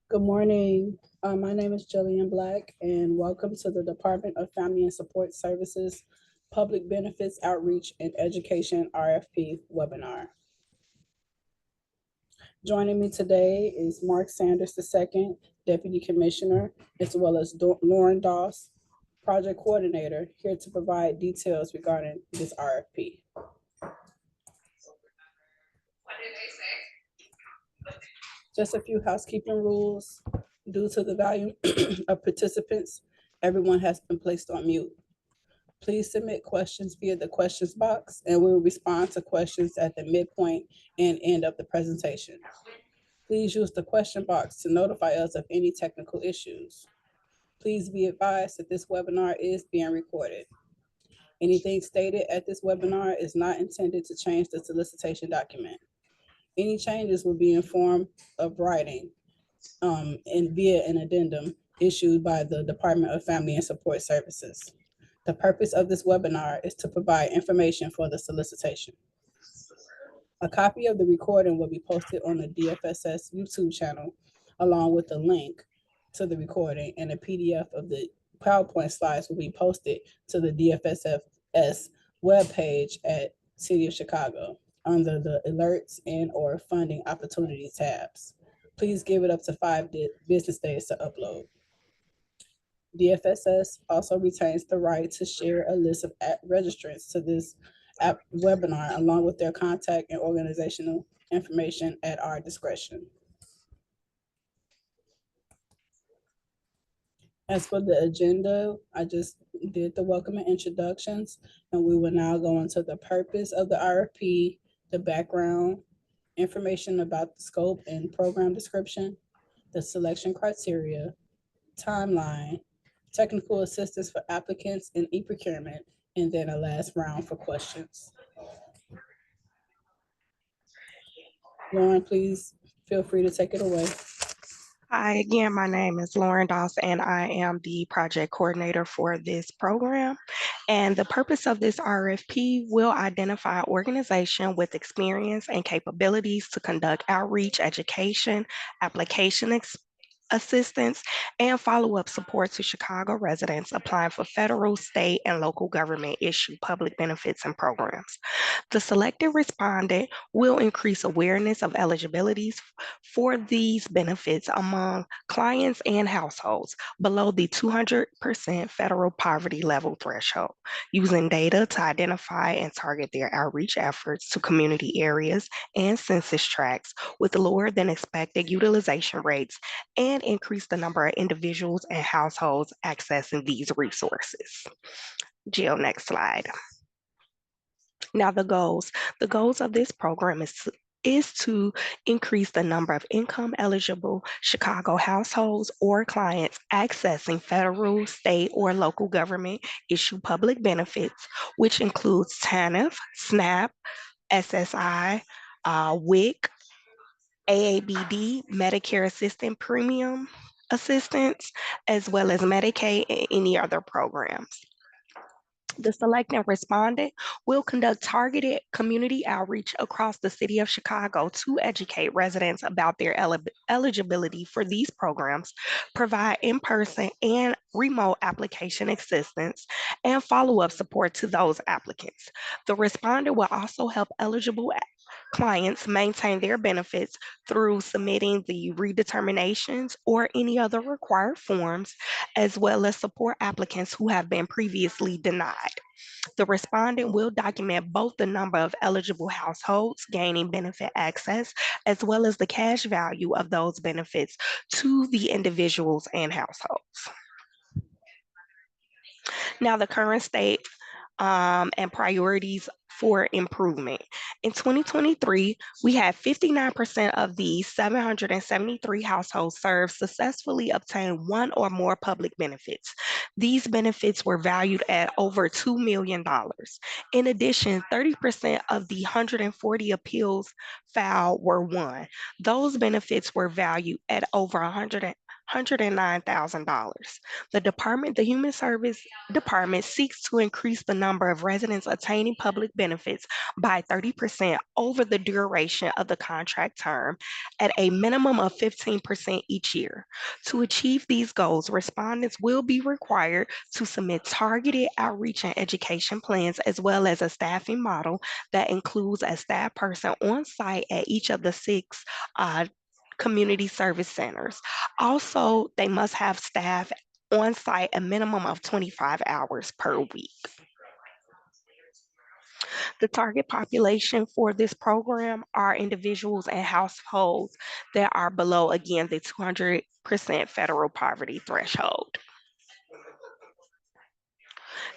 Good morning. My name is Jillian Black, and welcome to the Department of Family and Support Services Public Benefits Outreach and Education RFP webinar. Joining me today is Mark Sanders II, Deputy Commissioner, as well as Lauren Doss, Project Coordinator, here to provide details regarding this RFP. Just a few housekeeping rules. Due to the volume of participants, everyone has been placed on mute. Please submit questions via the questions box, and we will respond to questions at the midpoint and end of the presentation. Please use the question box to notify us of any technical issues. Please be advised that this webinar is being recorded. Anything stated at this webinar is not intended to change the solicitation document. Any changes will be in form of writing and via an addendum issued by the Department of Family and Support Services. The purpose of this webinar is to provide information for the solicitation. A copy of the recording will be posted on the DFSS YouTube channel, along with a link to the recording, and a PDF of the PowerPoint slides will be posted to the DFSS webpage at City of Chicago under the alerts and or funding opportunity tabs. Please give it up to 5 business days to upload. DFSS also retains the right to share a list of registrants to this webinar along with their contact and organizational information at our discretion. As for the agenda, I just did the welcome and introductions, and we will now go into the purpose of the RFP, the background, information about the scope and program description, the selection criteria, timeline, technical assistance for applicants in e-procurement, and then a last round for questions. Lauren, please feel free to take it away. Hi, again, my name is Lauren Doss, and I am the project coordinator for this program. And the purpose of this RFP will identify an organization with experience and capabilities to conduct outreach, education, application assistance, and follow-up support to Chicago residents applying for federal, state, and local government issued public benefits and programs. The selected respondent will increase awareness of eligibilities for these benefits among clients and households below the 200% federal poverty level threshold, using data to identify and target their outreach efforts to community areas and census tracts with lower than expected utilization rates, and increase the number of individuals and households accessing these resources. Jill, next slide. Now the goals. The goals of this program is to increase the number of income eligible Chicago households or clients accessing federal, state, or local government issued public benefits, which includes TANF, SNAP, SSI, WIC, AABD, Medicare Assistant Premium Assistance, as well as Medicaid and any other programs. The selected respondent will conduct targeted community outreach across the city of Chicago to educate residents about their eligibility for these programs, provide in-person and remote application assistance, and follow-up support to those applicants. The respondent will also help eligible clients maintain their benefits through submitting the redeterminations or any other required forms, as well as support applicants who have been previously denied. The respondent will document both the number of eligible households gaining benefit access, as well as the cash value of those benefits to the individuals and households. Now, the current state and priorities for improvement. In 2023, we had 59% of the 773 households served successfully obtained one or more public benefits. These benefits were valued at over $2 million. In addition, 30% of the 140 appeals filed were won. Those benefits were valued at over $109,000. The Human Service Department seeks to increase the number of residents attaining public benefits by 30% over the duration of the contract term at a minimum of 15% each year. To achieve these goals, respondents will be required to submit targeted outreach and education plans, as well as a staffing model that includes a staff person on site at each of the 6 community service centers. Also, they must have staff on site a minimum of 25 hours per week. The target population for this program are individuals and households that are below, again, the 200% federal poverty threshold.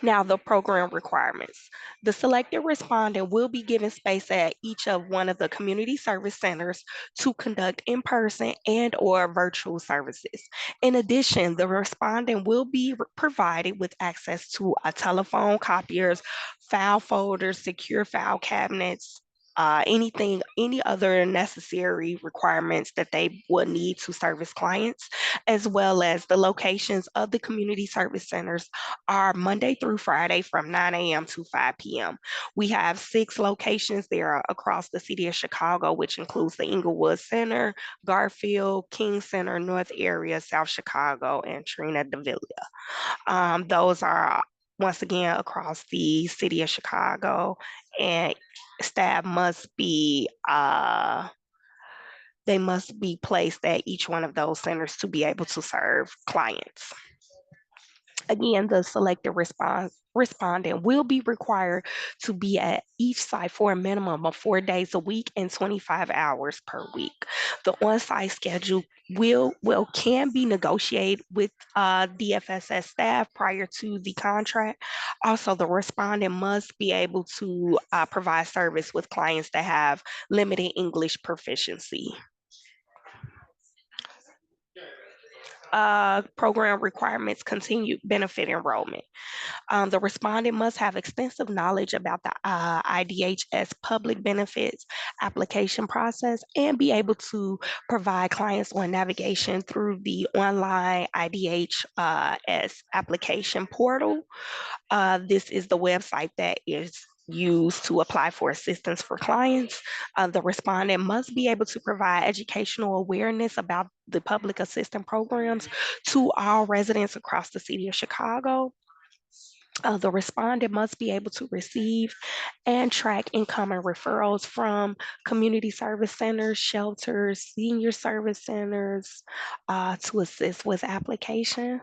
Now, the program requirements. The selected respondent will be given space at each of one of the community service centers to conduct in-person and/or virtual services. In addition, the respondent will be provided with access to a telephone, copiers, file folders, secure file cabinets, any other necessary requirements that they would need to service clients, as well as the locations of the community service centers are Monday through Friday from 9 a.m. to 5 p.m. We have 6 locations there across the city of Chicago, which includes the Inglewood Center, Garfield, King Center, North Area, South Chicago, and Trina Davila. Those are once again across the city of Chicago, and staff must be they must be placed at each one of those centers to be able to serve clients. Again, the selected respondent will be required to be at each site for a minimum of 4 days a week and 25 hours per week. The on-site schedule can be negotiated with DFSS staff prior to the contract. Also, the respondent must be able to provide service with clients that have limited English proficiency. Program requirements, continued benefit enrollment. The respondent must have extensive knowledge about the IDHS public benefits application process and be able to provide clients on navigation through the online IDHS application portal. This is the website that is used to apply for assistance for clients. The respondent must be able to provide educational awareness about the public assistance programs to all residents across the city of Chicago. The respondent must be able to receive and track incoming referrals from community service centers, shelters, senior service centers to assist with applications.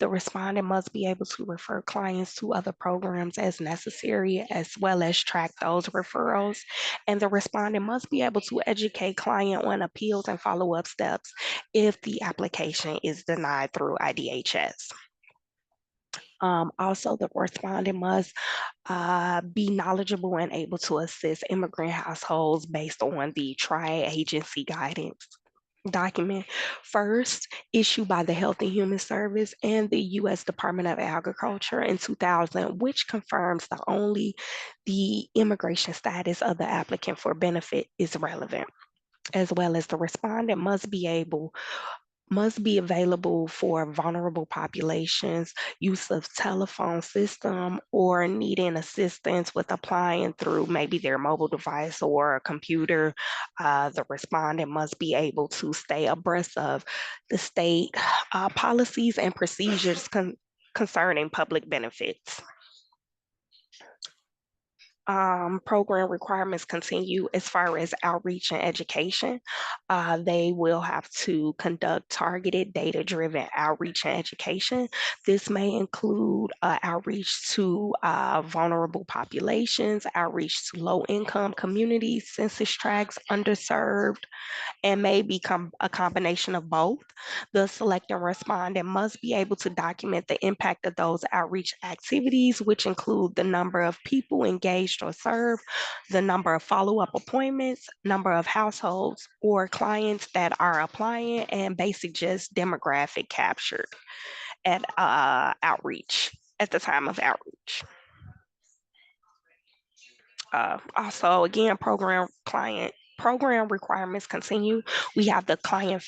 The respondent must be able to refer clients to other programs as necessary, as well as track those referrals. And the respondent must be able to educate client on appeals and follow-up steps if the application is denied through IDHS. Also, the respondent must be knowledgeable and able to assist immigrant households based on the tri-agency guidance document first issued by the Health and Human Service and the U.S. Department of Agriculture in 2000, which confirms that only the immigration status of the applicant for benefit is relevant, as well as the respondent must be available for vulnerable populations, use of telephone system, or needing assistance with applying through maybe their mobile device or a computer. The respondent must be able to stay abreast of the state policies and procedures concerning public benefits. Program requirements continue as far as outreach and education. They will have to conduct targeted data-driven outreach and education. This may include outreach to vulnerable populations, outreach to low-income communities, census tracts, underserved, and may become a combination of both. The selected respondent must be able to document the impact of those outreach activities, which include the number of people engaged or served, the number of follow-up appointments, number of households or clients that are applying, and basic just demographic captured at outreach, at the time of outreach. Also, again, program requirements continue. We have the client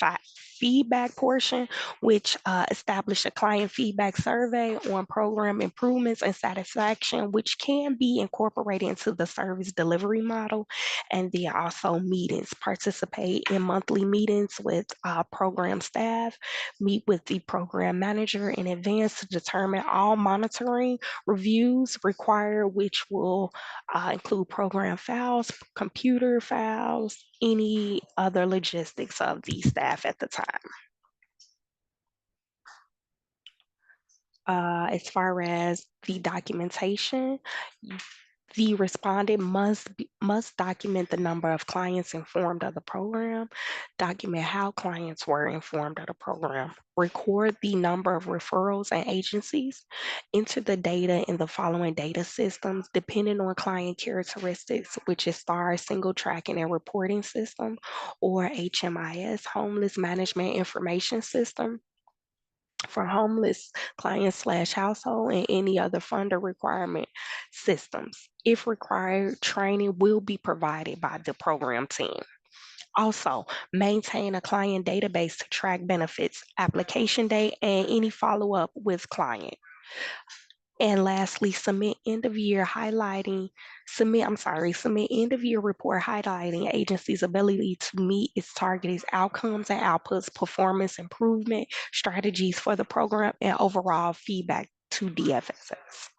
feedback portion, which established a client feedback survey on program improvements and satisfaction, which can be incorporated into the service delivery model. And then also meetings, participate in monthly meetings with program staff, meet with the program manager in advance to determine all monitoring reviews required, which will include program files, computer files, any other logistics of the staff at the time. As far as the documentation, the respondent must document the number of clients informed of the program, document how clients were informed of the program, record the number of referrals and agencies, enter the data in the following data systems depending on client characteristics, which is STAR, Single Tracking and Reporting System, or HMIS, Homeless Management Information System, for homeless clients/household, and any other funder requirement systems. If required, training will be provided by the program team. Also, maintain a client database to track benefits, application date, and any follow-up with client. And lastly, submit end of year report highlighting agency's ability to meet its targeted outcomes and outputs, performance improvement strategies for the program, and overall feedback to DFSS.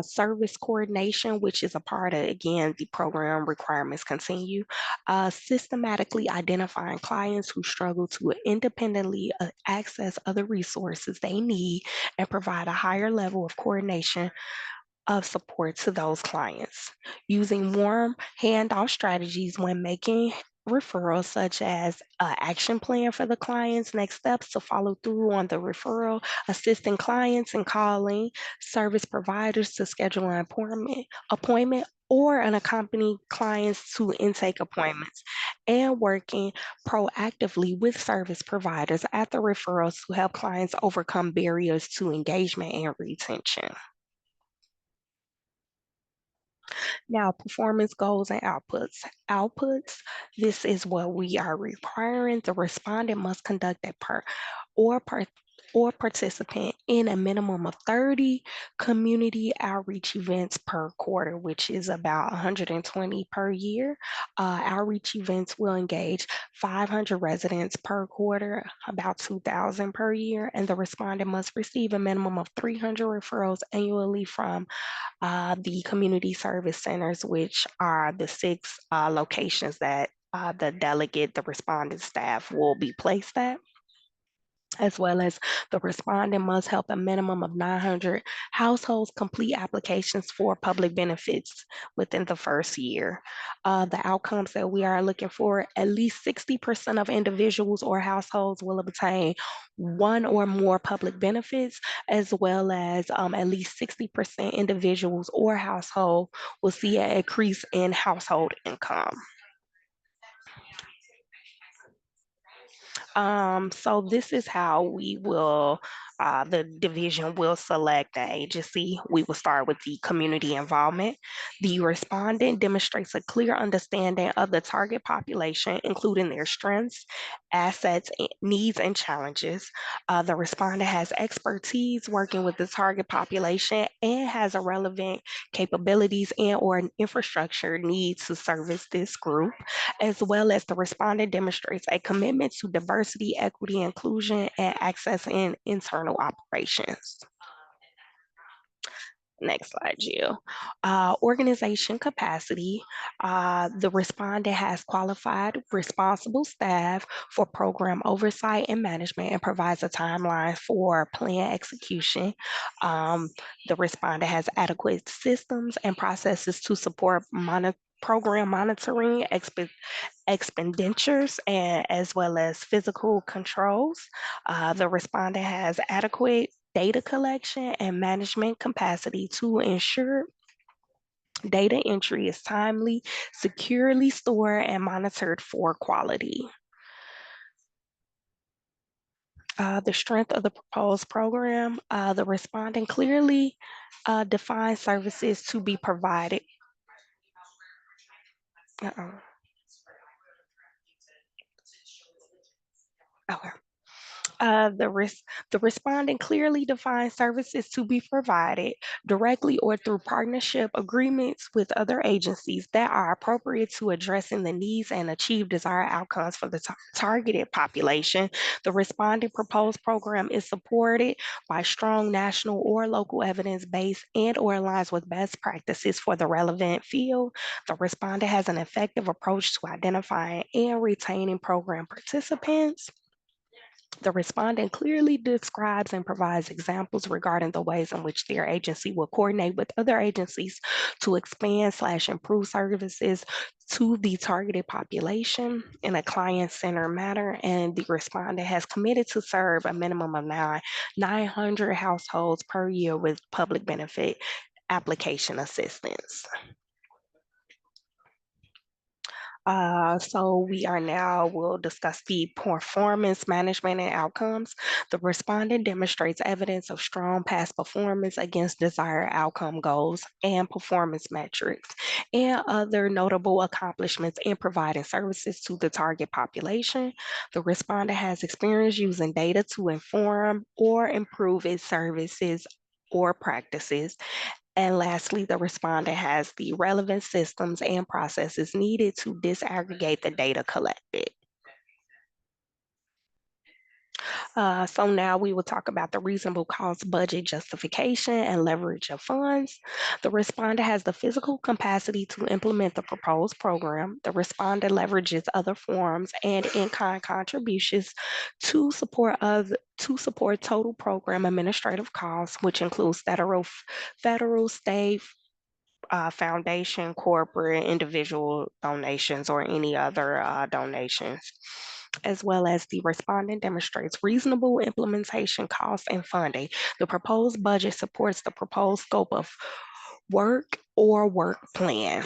Service coordination, which is a part of, again, the program requirements continue, systematically identifying clients who struggle to independently access other resources they need and provide a higher level of coordination of support to those clients. Using warm handoff strategies when making referrals, such as an action plan for the clients, next steps to follow through on the referral, assisting clients in calling service providers to schedule an appointment or an accompany clients to intake appointments, and working proactively with service providers at the referrals to help clients overcome barriers to engagement and retention. Now, performance goals and outputs. Outputs, this is what we are requiring. The respondent must conduct or participant in a minimum of 30 community outreach events per quarter, which is about 120 per year. Outreach events will engage 500 residents per quarter, about 2,000 per year, and the respondent must receive a minimum of 300 referrals annually from the community service centers, which are the 6 locations that the respondent staff will be placed at, as well as the respondent must help a minimum of 900 households complete applications for public benefits within the first year. The outcomes that we are looking for, at least 60% of individuals or households will obtain one or more public benefits, as well as at least 60% individuals or household will see an increase in household income. So this is how we will, the division will select the agency. We will start with the community involvement. The respondent demonstrates a clear understanding of the target population, including their strengths, assets, needs, and challenges. The respondent has expertise working with the target population and has a relevant capabilities and or infrastructure needs to service this group, as well as the respondent demonstrates a commitment to diversity, equity, inclusion, and access in internal operations. Next slide, Jill. Organization capacity. The respondent has qualified, responsible staff for program oversight and management and provides a timeline for plan execution. The respondent has adequate systems and processes to support program monitoring, expenditures, and as well as physical controls. The respondent has adequate data collection and management capacity to ensure data entry is timely, securely stored, and monitored for quality. The strength of the proposed program, the respondent clearly defines services to be provided. Okay. The respondent clearly defines services to be provided directly or through partnership agreements with other agencies that are appropriate to addressing the needs and achieve desired outcomes for the targeted population. The respondent proposed program is supported by strong national or local evidence base and or aligns with best practices for the relevant field. The respondent has an effective approach to identifying and retaining program participants. The respondent clearly describes and provides examples regarding the ways in which their agency will coordinate with other agencies to expand/improve services to the targeted population in a client-centered manner. And the respondent has committed to serve a minimum of 900 households per year with public benefit application assistance. So we'll discuss the performance management and outcomes. The respondent demonstrates evidence of strong past performance against desired outcome goals and performance metrics and other notable accomplishments in providing services to the target population. The respondent has experience using data to inform or improve its services or practices. And lastly, the respondent has the relevant systems and processes needed to disaggregate the data collected. So now we will talk about the reasonable cost budget justification and leverage of funds. The respondent has the physical capacity to implement the proposed program. The respondent leverages other forms and in-kind contributions to support total program administrative costs, which includes federal, state, foundation, corporate, individual donations, or any other donations, as well as the respondent demonstrates reasonable implementation costs and funding. The proposed budget supports the proposed scope of work or work plan.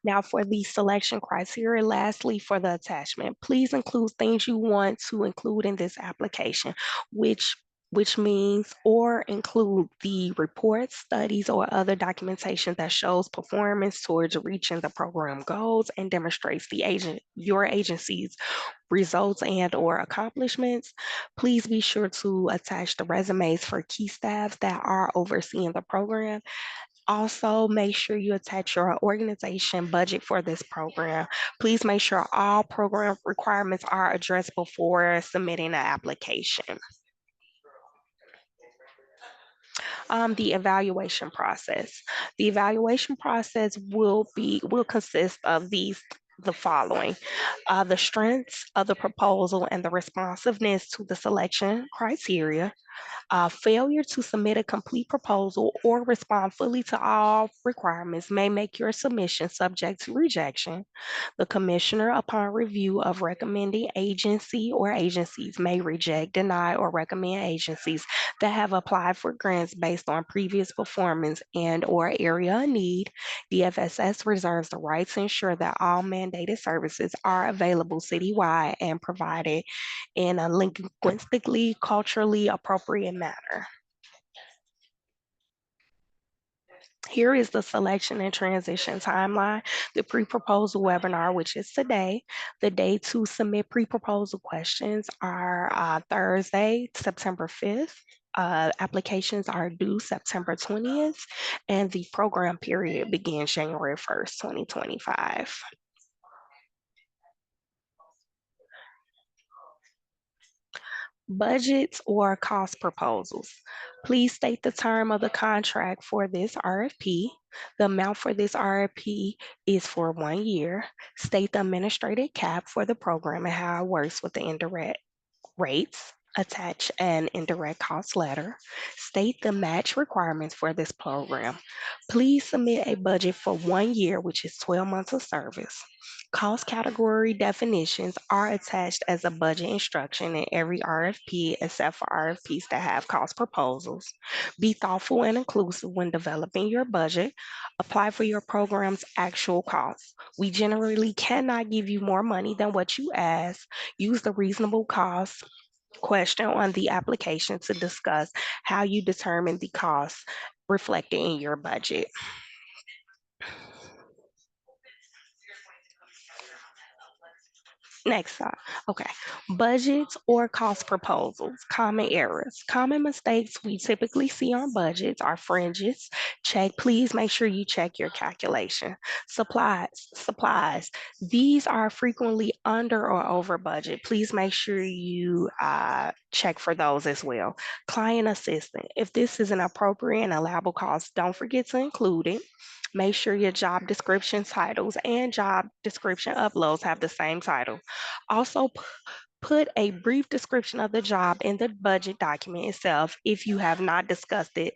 Now for the selection criteria, lastly, for the attachment, please include things you want to include in this application, which means or include the reports, studies, or other documentation that shows performance towards reaching the program goals and demonstrates your agency's results and or accomplishments. Please be sure to attach the resumes for key staff that are overseeing the program. Also, make sure you attach your organization budget for this program. Please make sure all program requirements are addressed before submitting an application. The evaluation process. The evaluation process will consist of the following: the strengths of the proposal and the responsiveness to the selection criteria. Failure to submit a complete proposal or respond fully to all requirements may make your submission subject to rejection. The commissioner, upon review of recommending agency or agencies, may reject, deny, or recommend agencies that have applied for grants based on previous performance and or area of need. DFSS reserves the right to ensure that all mandated services are available citywide and provided in a linguistically, culturally appropriate manner. Here is the selection and transition timeline. The pre-proposal webinar, which is today. The date to submit pre-proposal questions are Thursday, September 5th. Applications are due September 20th, and the program period begins January 1st, 2025. Budgets or cost proposals. Please state the term of the contract for this RFP. The amount for this RFP is for 1 year. State the administrative cap for the program and how it works with the indirect rates. Attach an indirect cost letter. State the match requirements for this program. Please submit a budget for 1 year, which is 12 months of service. Cost category definitions are attached as a budget instruction in every RFP except for RFPs that have cost proposals. Be thoughtful and inclusive when developing your budget. Apply for your program's actual costs. We generally cannot give you more money than what you ask. Use the reasonable cost question on the application to discuss how you determine the costs reflected in your budget. Next slide. Okay. Budgets or cost proposals, common errors. Common mistakes we typically see on budgets are fringes. Please make sure you check your calculation. Supplies. These are frequently under or over budget. Please make sure you check for those as well. Client assistant. If this is an appropriate and allowable cost, don't forget to include it. Make sure your job description titles and job description uploads have the same title. Also, put a brief description of the job in the budget document itself if you have not discussed it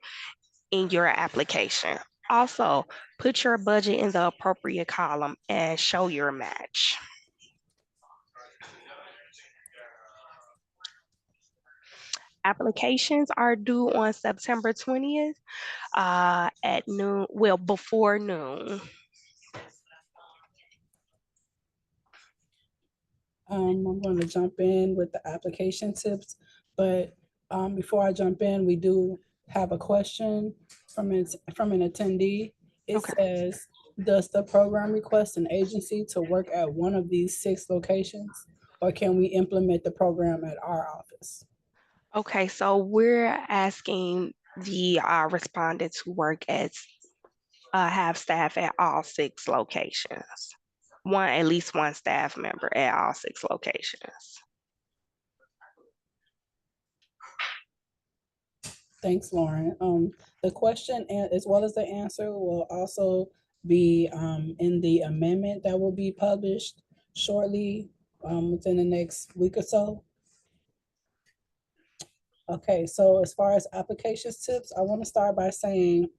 in your application. Also, put your budget in the appropriate column and show your match. Applications are due on September 20th at noon, well, before noon. I'm going to jump in with the application tips, but before I jump in, we do have a question from an attendee. It Okay. says, does the program request an agency to work at one of these 6 locations, or can we implement the program at our office? Okay, so we're asking the respondents who work at have staff at all 6 locations. At least one staff member at all 6 locations. Thanks, Lauren. The question as well as the answer will also be in the amendment that will be published shortly within the next week or so. Okay, so as far as applications tips, I want to start by saying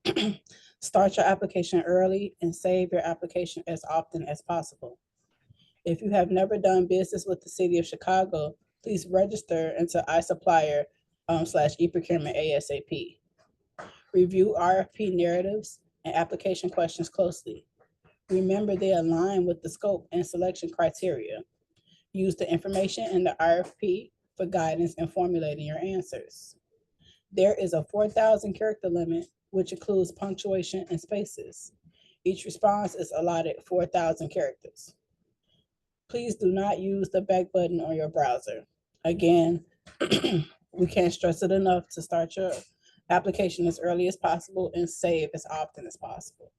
start your application early and save your application as often as possible. If you have never done business with the city of Chicago, please register into iSupplier /eProcurement ASAP. Review RFP narratives and application questions closely. Remember they align with the scope and selection criteria. Use the information in the RFP for guidance in formulating your answers. There is a 4,000 character limit, which includes punctuation and spaces. Each response is allotted 4,000 characters. Please do not use the back button on your browser. Again, we can't stress it enough to start your application as early as possible and save as often as possible.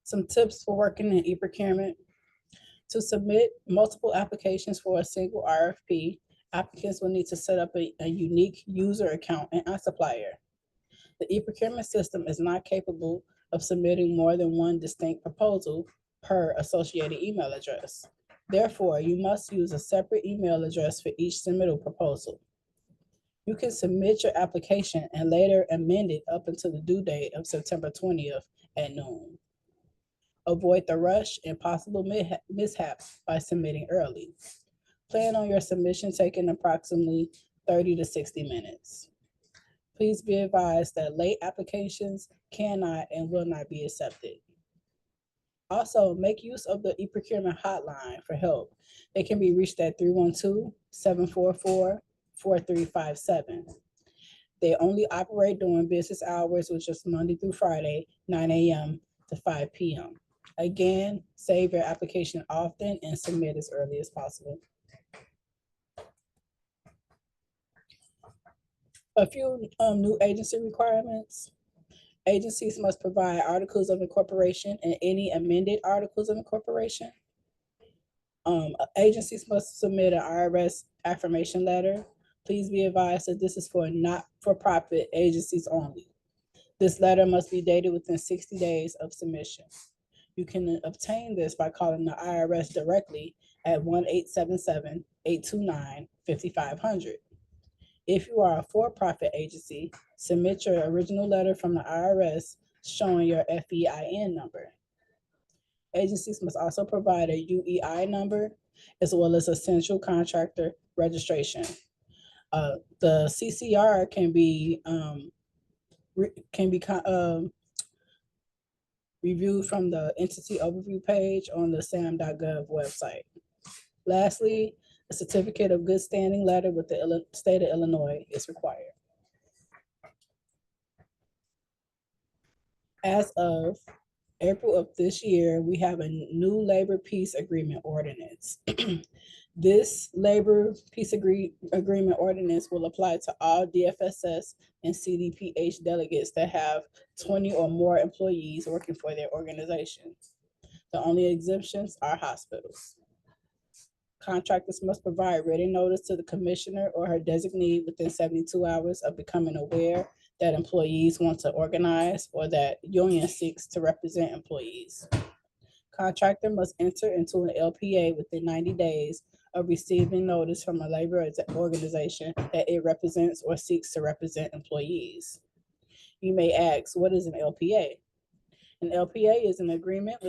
Some tips for working in e-procurement. To submit multiple applications for a single RFP, applicants will need to set up a unique user account in iSupplier. The e-procurement system is not capable of submitting more than one distinct proposal per associated email address. Therefore, you must use a separate email address for each submittal proposal. You can submit your application and later amend it up until the due date of September 20th at noon. Avoid the rush and possible mishaps by submitting early. Plan on your submission taking approximately 30 to 60 minutes. Please be advised that late applications cannot and will not be accepted. Also, make use of the e-procurement hotline for help. They can be reached at 312-744-4357. They only operate during business hours, which is Monday through Friday, 9 a.m. to 5 p.m. Again, save your application often and submit as early as possible. A few new agency requirements. Agencies must provide articles of incorporation and any amended articles of incorporation. Agencies must submit an IRS affirmation letter. Please be advised that this is for not-for-profit agencies only. This letter must be dated within 60 days of submission. You can obtain this by calling the IRS directly at 1-877-829-5500. If you are a for-profit agency, submit your original letter from the IRS showing your FEIN number. Agencies must also provide a UEI number as well as a central contractor registration. The CCR can be reviewed from the entity overview page on the sam.gov website. Lastly, a certificate of good standing letter with the state of Illinois is required. As of April of this year, we have a new labor peace agreement ordinance. This labor peace agreement ordinance will apply to all DFSS and CDPH delegates that have 20 or more employees working for their organization. The only exemptions are hospitals. Contractors must provide written notice to the commissioner or her designee within 72 hours of becoming aware that employees want to organize or that union seeks to represent employees. Contractor must enter into an LPA within 90 days of receiving notice from a labor organization that it represents or seeks to represent employees. You may ask, what is an LPA? An LPA is an agreement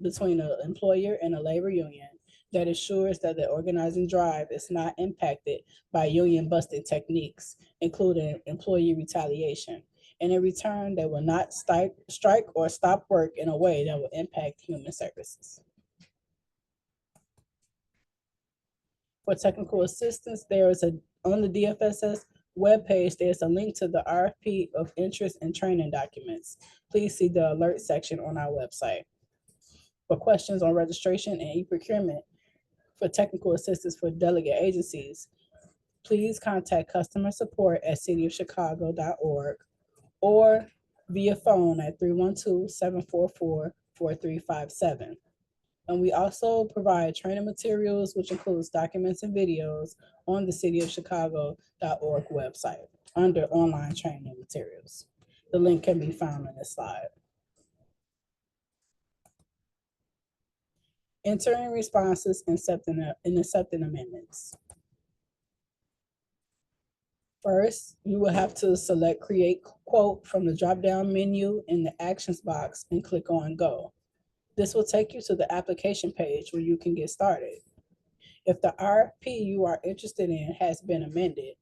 between an employer and a labor union that ensures that the organizing drive is not impacted by union busting techniques, including employee retaliation. And in return, they will not strike or stop work in a way that will impact human services. For technical assistance, on the DFSS webpage, there's a link to the RFP of interest and training documents. Please see the alert section on our website. For questions on registration and e-procurement for technical assistance for delegate agencies, please contact customer support at cityofchicago.org or via phone at 312-744-4357. And we also provide training materials, which includes documents and videos on the cityofchicago.org website under online training materials. The link can be found on this slide. Entering responses and accepting amendments. First, you will have to select Create Quote from the drop-down menu in the Actions box and click on Go. This will take you to the application page where you can get started. If the RFP you are interested in has been amended,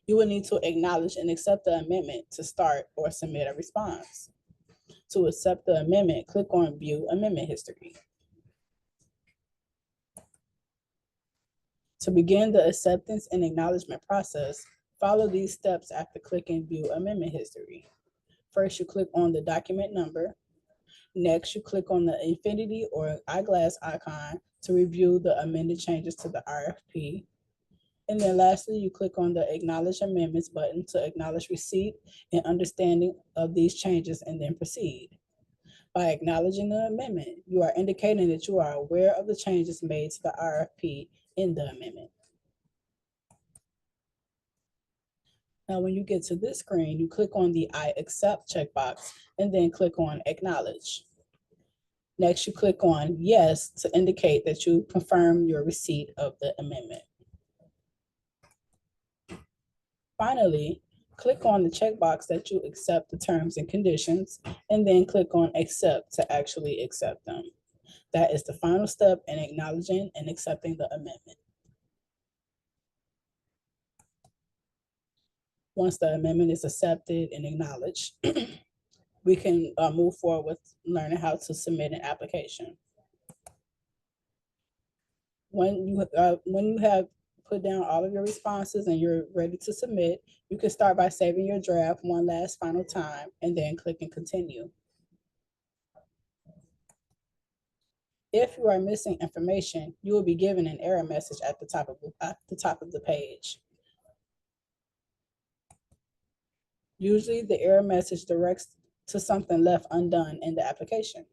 you will need to acknowledge and accept the amendment to start or submit a response. To accept the amendment, click on View Amendment History. To begin the acceptance and acknowledgement process, follow these steps after clicking View Amendment History. First, you click on the document number. Next, you click on the infinity or eyeglass icon to review the amended changes to the RFP. And then lastly, you click on the Acknowledge Amendments button to acknowledge receipt and understanding of these changes and then proceed. By acknowledging the amendment, you are indicating that you are aware of the changes made to the RFP in the amendment. Now, when you get to this screen, you click on the I accept checkbox and then click on Acknowledge. Next, you click on Yes to indicate that you confirm your receipt of the amendment. Finally, click on the checkbox that you accept the terms and conditions, and then click on Accept to actually accept them. That is the final step in acknowledging and accepting the amendment. Once the amendment is accepted and acknowledged, we can move forward with learning how to submit an application. When you have put down all of your responses and you're ready to submit, you can start by saving your draft one last final time and then clicking Continue. If you are missing information, you will be given an error message at the top of the page. Usually the error message directs to something left undone in the application.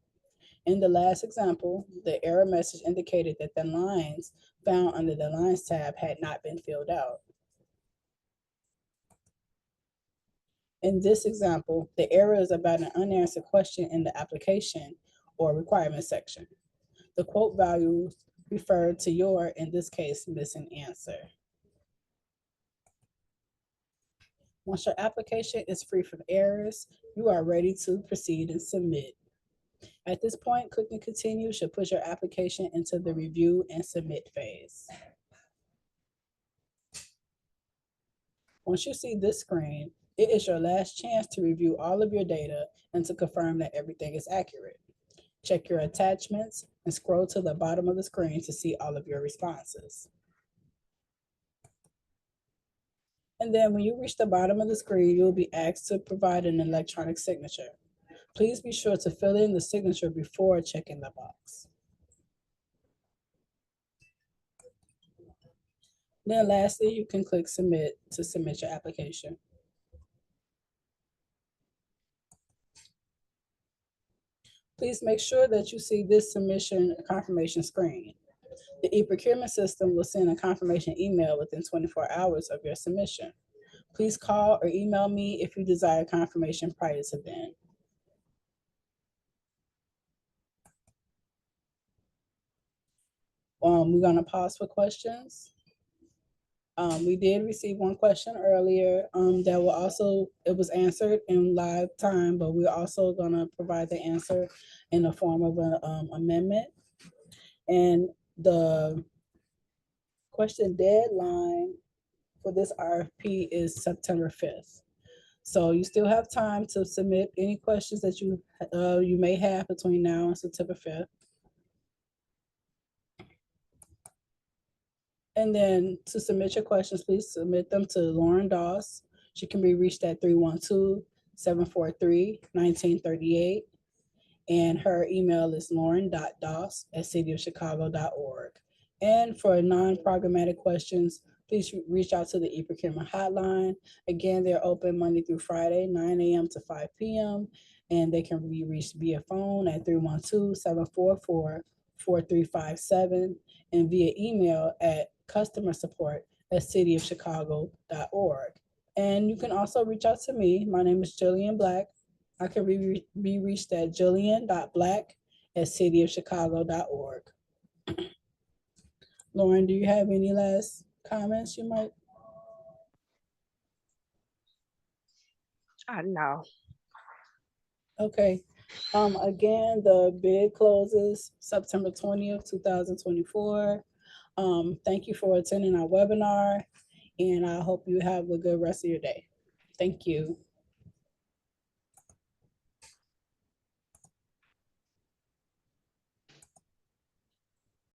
In the last example, the error message indicated that the lines found under the Lines tab had not been filled out. In this example, the error is about an unanswered question in the application or requirement section. The quote values refer to your, in this case, missing answer. Once your application is free from errors, you are ready to proceed and submit. At this point, clicking Continue should push your application into the review and submit phase. Once you see this screen, it is your last chance to review all of your data and to confirm that everything is accurate. Check your attachments and scroll to the bottom of the screen to see all of your responses. And then when you reach the bottom of the screen, you'll be asked to provide an electronic signature. Please be sure to fill in the signature before checking the box. Then lastly, you can click submit to submit your application. Please make sure that you see this submission confirmation screen. The e-procurement system will send a confirmation email within 24 hours of your submission. Please call or email me if you desire confirmation prior to then. We're gonna pause for questions. We did receive one question earlier that will also, it was answered in live time, but we're also gonna provide the answer in the form of an amendment. And the question deadline for this RFP is September 5th. So you still have time to submit any questions that you may have between now and September 5th. And then to submit your questions, please submit them to Lauren Doss. She can be reached at 312-743-1938. And her email is lauren.doss@cityofchicago.org. And for non-programmatic questions, please reach out to the e-procurement hotline. Again, they're open Monday through Friday, 9 a.m. to 5 p.m. And they can be reached via phone at 312-744-4357 and via email at customersupport@cityofchicago.org. And you can also reach out to me. My name is Jillian Black. I can be reached at jillian.black@cityofchicago.org. Lauren, do you have any last comments you might? No. Okay. Again, the bid closes September 20th, 2024. Thank you for attending our webinar, and I hope you have a good rest of your day. Thank you.